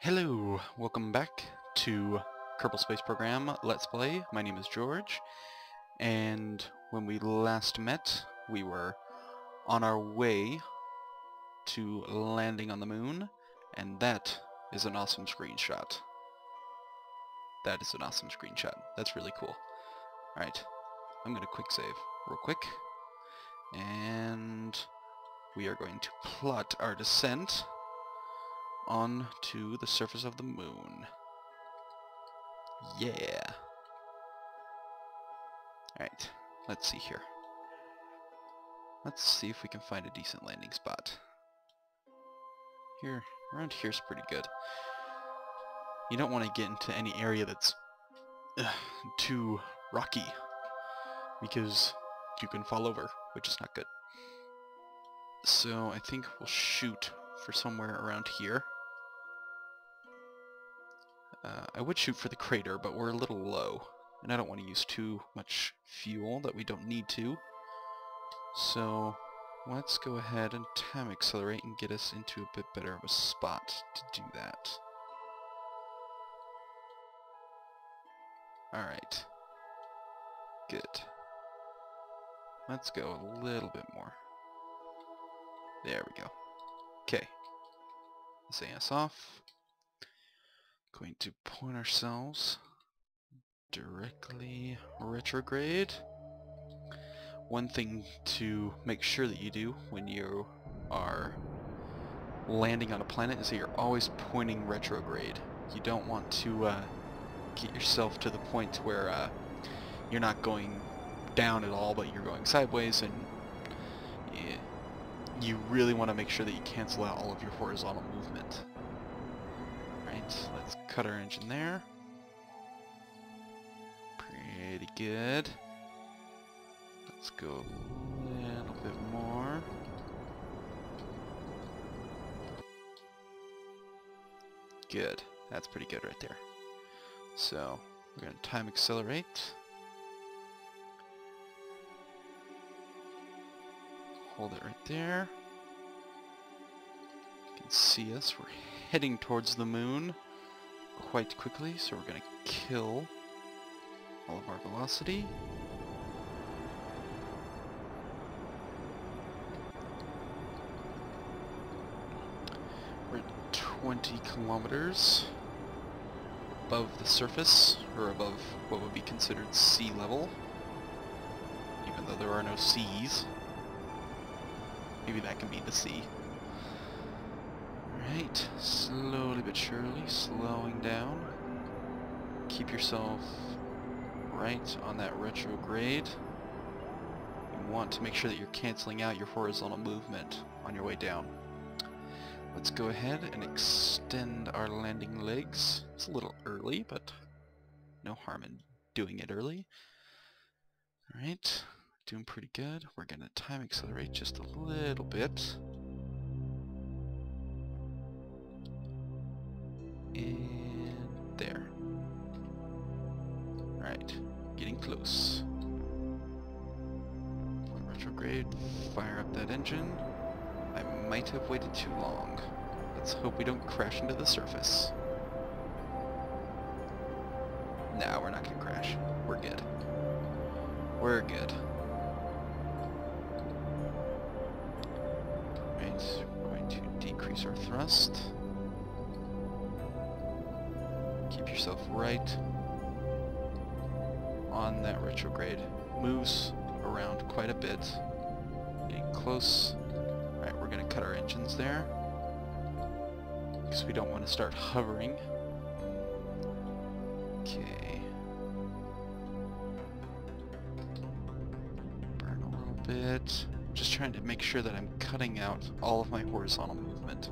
Hello, welcome back to Kerbal Space Program Let's Play. My name is George, and when we last met, we were on our way to landing on the moon, and that is an awesome screenshot. That is an awesome screenshot. That's really cool. Alright, I'm gonna quick save real quick, and we are going to plot our descent onto the surface of the moon. Yeah. Alright, let's see here. Let's see if we can find a decent landing spot. Here, around here's pretty good. You don't want to get into any area that's too rocky, because you can fall over, which is not good. So I think we'll shoot for somewhere around here. I would shoot for the crater, but we're a little low, and I don't want to use too much fuel that we don't need to. So let's go ahead and time accelerate and get us into a bit better of a spot to do that. Alright. Good. Let's go a little bit more. There we go. Okay. Let's AS off. Going to point ourselves directly retrograde. One thing to make sure that you do when you are landing on a planet is that you're always pointing retrograde. You don't want to get yourself to the point where you're not going down at all, but you're going sideways, and you really want to make sure that you cancel out all of your horizontal movement. Right, let's cut our engine there. Pretty good. Let's go a little bit more. Good. That's pretty good right there. So, we're going to time accelerate. Hold it right there. You can see us. We're heading towards the moon quite quickly, so we're going to kill all of our velocity. We're at 20 kilometers above the surface, or above what would be considered sea level, even though there are no seas. Maybe that can be the sea. Alright, slowly but surely, slowing down. Keep yourself right on that retrograde. You want to make sure that you're canceling out your horizontal movement on your way down. Let's go ahead and extend our landing legs. It's a little early, but no harm in doing it early. Alright, doing pretty good. We're going to time accelerate just a little bit. And there. Alright, getting close. Point retrograde, fire up that engine. I might have waited too long. Let's hope we don't crash into the surface. No, we're not gonna crash. We're good. We're good. Right, we're going to decrease our thrust. Keep yourself right on that retrograde. Moves around quite a bit. Getting close. Alright, we're going to cut our engines there, because we don't want to start hovering. Okay. Burn a little bit. Just trying to make sure that I'm cutting out all of my horizontal movement.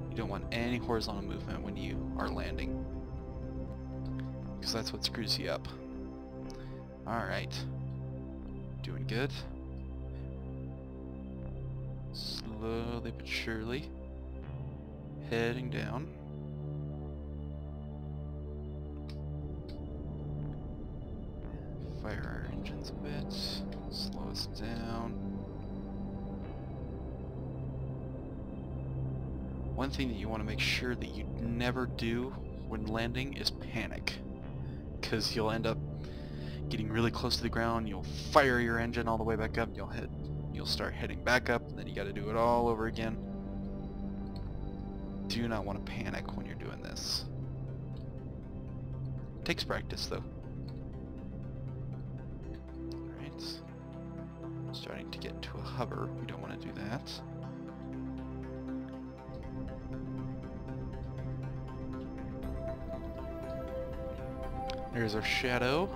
You don't want any horizontal movement when you are landing, because that's what screws you up. Alright. Doing good. Slowly but surely heading down. Fire our engines a bit. Slow us down. One thing that you want to make sure that you never do when landing is panic, because you'll end up getting really close to the ground, you'll fire your engine all the way back up, you'll start heading back up, and then you got to do it all over again. Do not want to panic when you're doing this. Takes practice though. Alright. Starting to get to a hover. We don't want to do that. There's our shadow.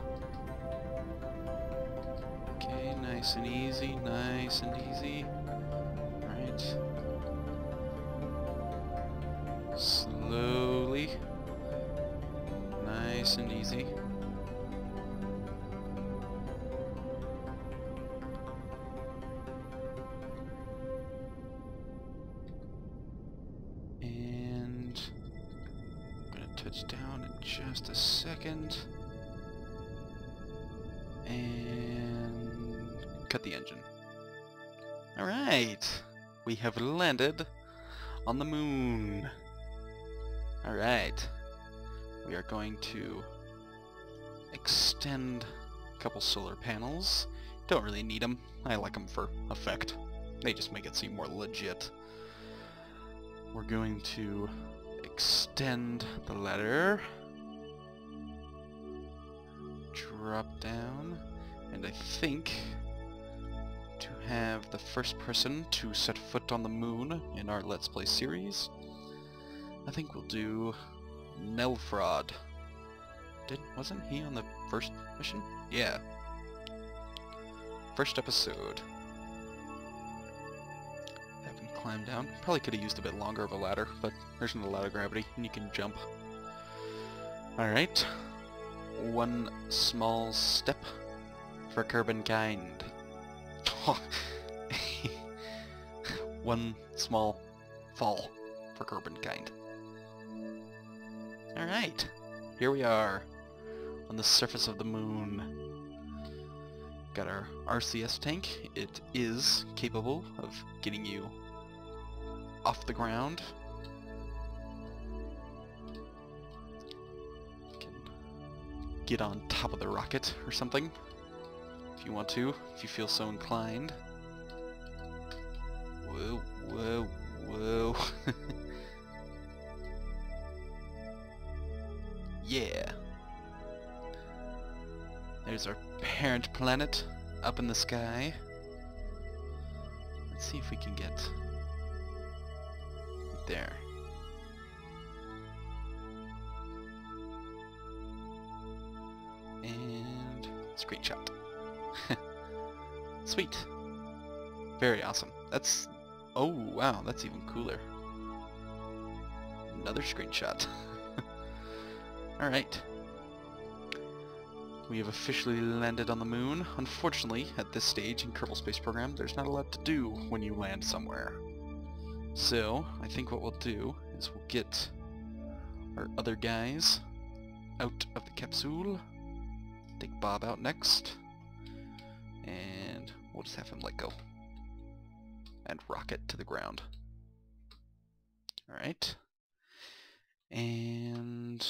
Okay, nice and easy, nice and easy. Alright. Slowly. Nice and easy. And I'm gonna touch down in just a second. And cut the engine. Alright! We have landed on the moon. Alright. We are going to extend a couple solar panels. Don't really need them. I like them for effect. They just make it seem more legit. We're going to extend the ladder. Drop down. And I think to have the first person to set foot on the moon in our Let's Play series, I think we'll do Nelfrod. Wasn't he on the first mission? Yeah. First episode. Have him climb down. Probably could have used a bit longer of a ladder, but there's not a lot of gravity, and you can jump. Alright. One small step for Kerbal. One small fall for Kerbal. Alright, here we are on the surface of the moon. Got our RCS tank. It is capable of getting you off the ground. You can get on top of the rocket or something if you want to, if you feel so inclined. Whoa, whoa, whoa. Yeah. There's our parent planet up in the sky. Let's see if we can get right there. And screenshot. Sweet. Very awesome. That's... oh wow, that's even cooler. Another screenshot. Alright. We have officially landed on the moon. Unfortunately, at this stage in Kerbal Space Program, there's not a lot to do when you land somewhere. So, I think what we'll do is we'll get our other guys out of the capsule. Take Bob out next. And we'll just have him let go. And rocket to the ground. Alright. And...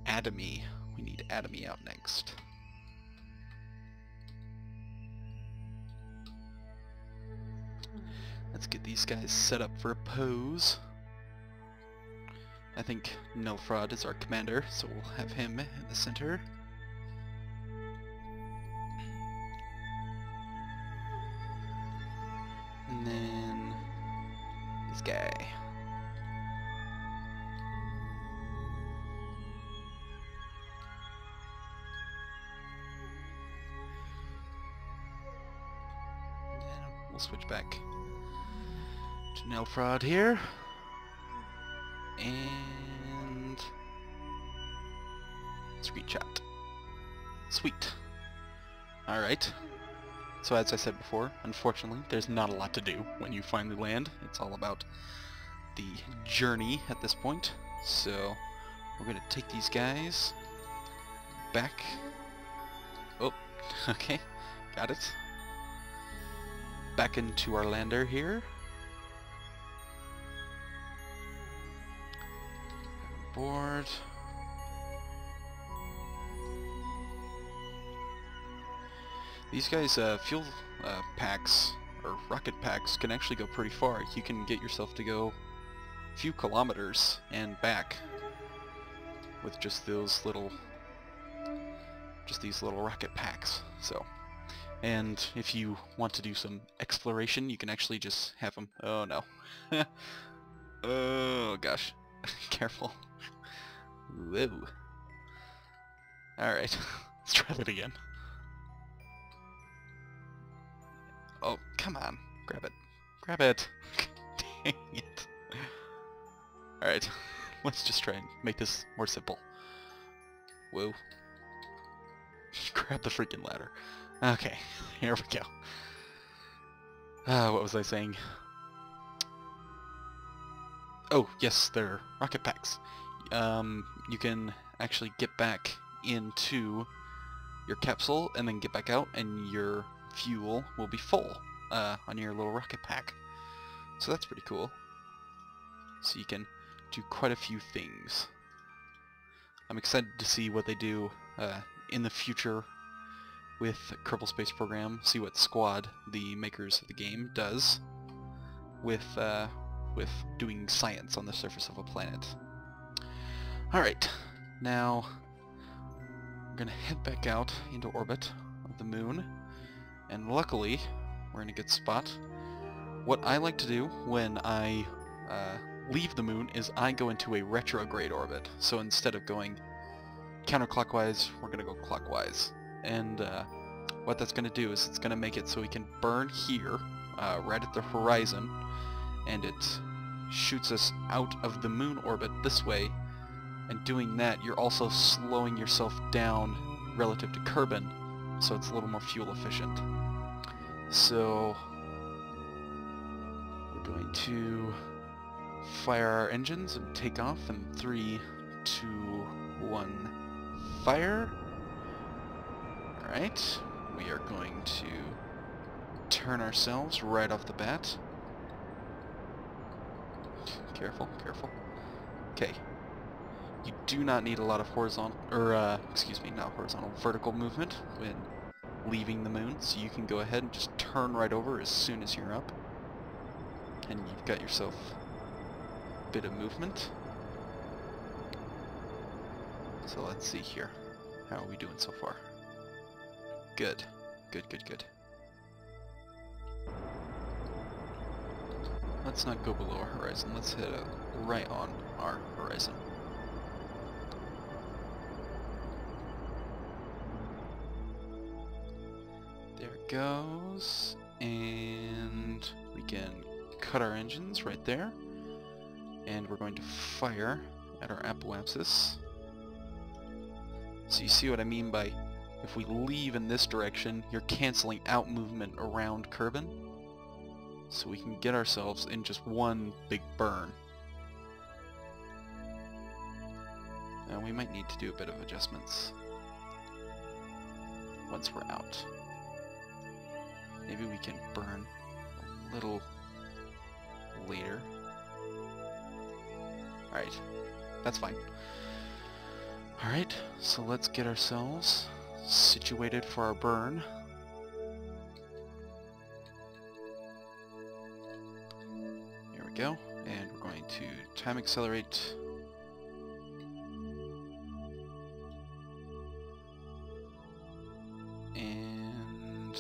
Atomy. We need Atomy out next. Let's get these guys set up for a pose. I think Nelfrod is our commander, so we'll have him in the center. And then this guy. We'll switch back to Nelfrod here. And... screenshot. Sweet. Alright. So as I said before, unfortunately, there's not a lot to do when you finally land. It's all about the journey at this point. So, we're going to take these guys back. Oh, okay. Got it. Back into our lander here. board. These guys, fuel packs, or rocket packs, can actually go pretty far. You can get yourself to go a few kilometers and back with just those little, these little rocket packs. So, and if you want to do some exploration, you can actually just have them. Oh no. Oh gosh. Careful. Whoa. Alright. Let's try that again. Oh, come on. Grab it. Grab it. Dang it. Alright. Let's just try and make this more simple. Whoa. Grab the freaking ladder. Okay. Here we go. What was I saying? Oh, yes, they're rocket packs. You can actually get back into your capsule and then get back out, and your fuel will be full on your little rocket pack. So that's pretty cool. So you can do quite a few things. I'm excited to see what they do in the future with Kerbal Space Program. See what Squad, the makers of the game, does with doing science on the surface of a planet. Alright, now we're gonna head back out into orbit of the moon, and luckily we're in a good spot. What I like to do when I leave the moon is I go into a retrograde orbit. So instead of going counterclockwise, we're gonna go clockwise. And what that's gonna do is it's gonna make it so we can burn here, right at the horizon, and it shoots us out of the moon orbit this way. And doing that, you're also slowing yourself down relative to Kerbin, so it's a little more fuel efficient. So we're going to fire our engines and take off in 3, 2, 1, fire. Alright, we are going to turn ourselves right off the bat. Careful, careful. Okay. You do not need a lot of horizontal, or excuse me, not horizontal, vertical movement when leaving the moon, so you can go ahead and just turn right over as soon as you're up. And you've got yourself a bit of movement. So let's see here. How are we doing so far? Good. Good, good, good. Let's not go below our horizon. Let's hit it right on our horizon. There it goes. And we can cut our engines right there. And we're going to fire at our apoapsis. So you see what I mean by if we leave in this direction, you're canceling out movement around Kerbin. So we can get ourselves in just one big burn. And we might need to do a bit of adjustments once we're out. Maybe we can burn a little later. Alright, that's fine. Alright, so let's get ourselves situated for our burn. Here we go, and we're going to time accelerate. And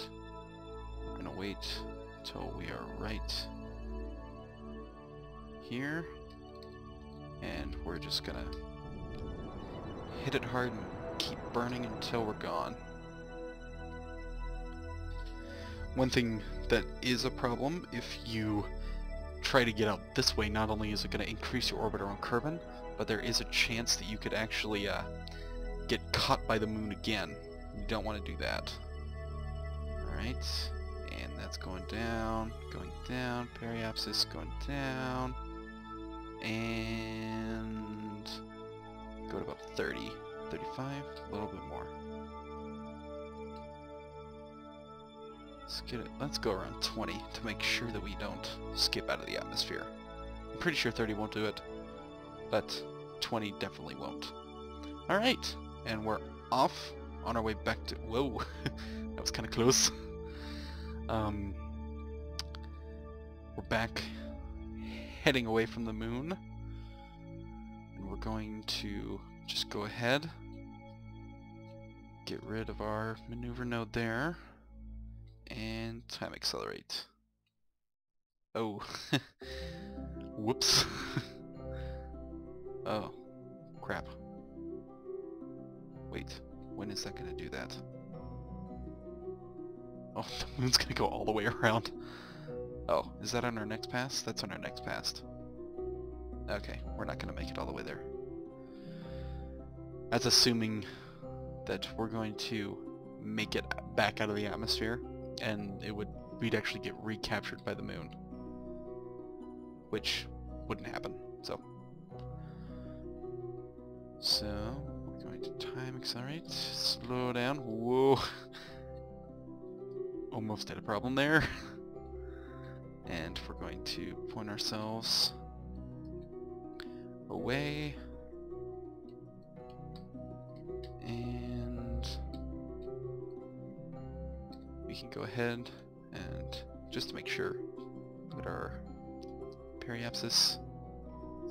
we're going to wait till we are right here. And we're just going to hit it hard and keep burning until we're gone. One thing that is a problem, if you try to get out this way, not only is it going to increase your orbit around Kerbin, but there is a chance that you could actually get caught by the moon again. You don't want to do that. Alright, and that's going down, periapsis going down, and go to about 30, 35, a little bit more. Let's get it. Let's go around 20 to make sure that we don't skip out of the atmosphere. I'm pretty sure 30 won't do it, but 20 definitely won't. Alright, and we're off on our way back to... Whoa, that was kind of close. We're back heading away from the moon. And we're going to just go ahead, get rid of our maneuver node there, and time accelerate. Oh, whoops. Oh, crap. Wait, when is that going to do that? Oh, the moon's going to go all the way around. Oh, is that on our next pass? That's on our next pass. Okay, we're not going to make it all the way there. That's assuming that we're going to make it back out of the atmosphere, and we'd actually get recaptured by the moon, which wouldn't happen. So we're going to time accelerate, slow down. Whoa, almost had a problem there. And we're going to point ourselves away, and we can go ahead and just to make sure, put our periapsis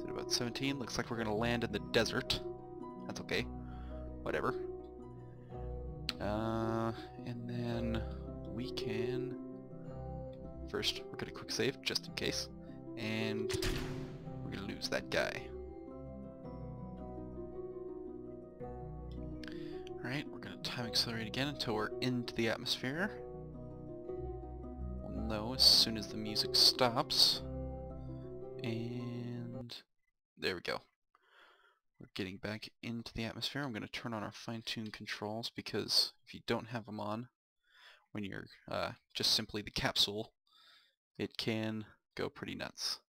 at about 17. Looks like we're going to land in the desert. That's okay, whatever. And then we can first, we're going to quick save just in case, and we're going to lose that guy. Alright, we're going to time accelerate again until we're into the atmosphere. We'll know as soon as the music stops. And there we go. We're getting back into the atmosphere. I'm going to turn on our fine-tune controls, because if you don't have them on when you're just simply the capsule, it can go pretty nuts.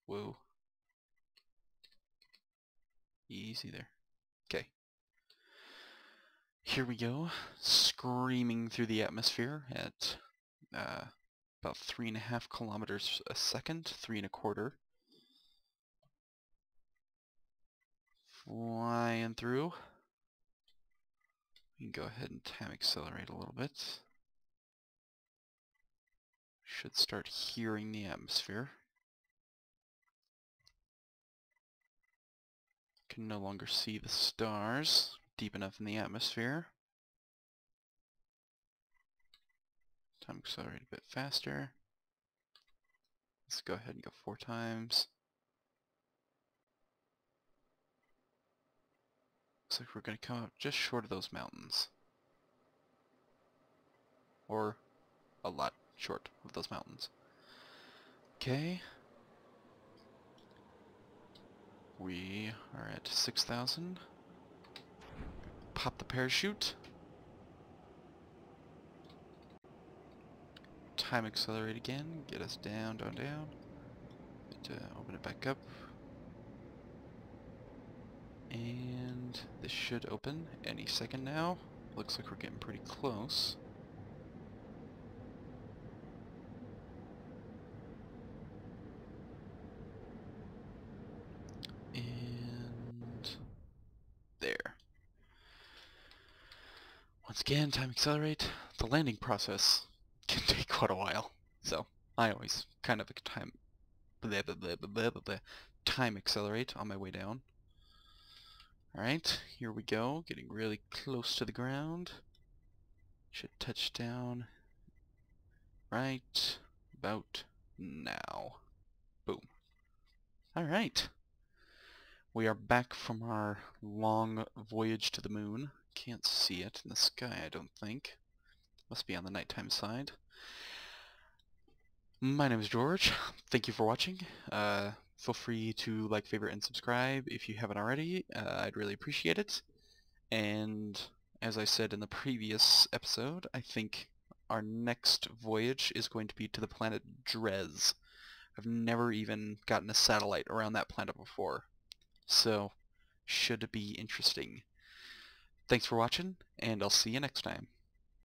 Whoa. Easy there. Okay. Here we go, screaming through the atmosphere at about 3.5 kilometers a second, 3.25. Flying through. We can go ahead and time accelerate a little bit. Should start hearing the atmosphere. Can no longer see the stars deep enough in the atmosphere. Time accelerate a bit faster. Let's go ahead and go 4 times. Looks like we're going to come up just short of those mountains. Or a lot short of those mountains. Okay. We are at 6,000. Pop the parachute. Time accelerate again. Get us down, down, down. Open it back up. And this should open any second now. Looks like we're getting pretty close. And there. Once again, time accelerate. The landing process can take quite a while, so I always kind of time accelerate on my way down. Alright, here we go, getting really close to the ground. Should touch down right about now. Boom. Alright. We are back from our long voyage to the moon. Can't see it in the sky, I don't think. Must be on the nighttime side. My name is George. Thank you for watching. Feel free to like, favorite, and subscribe if you haven't already. I'd really appreciate it. And as I said in the previous episode, I think our next voyage is going to be to the planet Dres. I've never even gotten a satellite around that planet before, so should be interesting. Thanks for watching, and I'll see you next time.